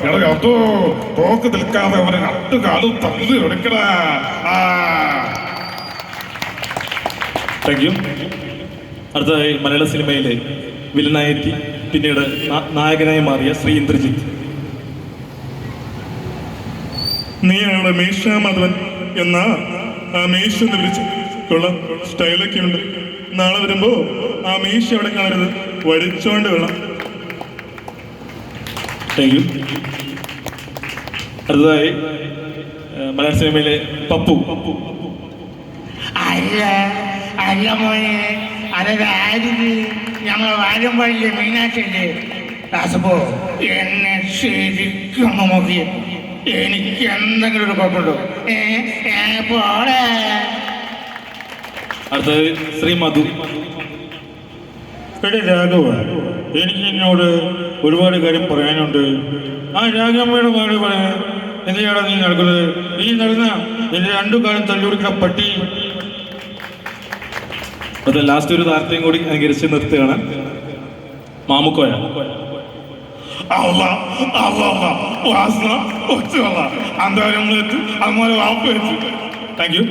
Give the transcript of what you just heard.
അതോ പോക്ക് നിൽക്കാതെ അവനെ രണ്ടുകാലും തള്ളി എടുക്കണ. Thank you. അടുത്തതായി മലയാള സിനിമയിലെ വില്ലനായെത്തി പിന്നീട് നായകനായി മാറിയ ശ്രീ ഇന്ദ്രജിത്ത്. നീയാണ് മീശ മാധവൻ എന്ന ആ മീശ എന്ന് വിളിച്ചു കൊള്ളാം, സ്റ്റൈലൊക്കെ ഉണ്ട്. നാളെ വരുമ്പോ ആ മീശ അവിടെ കാണരുത്, വടിച്ചോണ്ട് വേണം. Thank you. അടുത്തതായി മലയാള സിനിമയിലെ പപ്പു. അല്ല അല്ല മോനെ, അതായത് ഞങ്ങൾ വാഴുമ്പോഴേ മീനാറ്റല്ലേ ദാസപ്പോ എന്നെ ശരിക്കും നോക്കി എനിക്ക് എന്തെങ്കിലും ഒരു കുഴപ്പമുണ്ടോ? പോടെ. അടുത്തത് ശ്രീ മധു. എടേ രാഘവ, എനിക്ക് എന്നോട് ഒരുപാട് കാര്യം പറയാനുണ്ട്. ആ രാഘവമ്മയുടെ മകള് പറയാൻ എന്തിനാണ് നീ നടക്കുന്നത്? നീ നടന്ന എന്റെ രണ്ടു കാലം തല്ലുകൊടുക്കുന്ന പട്ടി. അത് ലാസ്റ്റ് ഒരു താരത്തെയും കൂടി അനുകരിച്ച് നിർത്തുകയാണ്. മാമുക്കോയ. വാസന ഒച്ചുള്ള അന്താരം അതുപോലെ വാപ്പ് വെച്ചു. Thank you.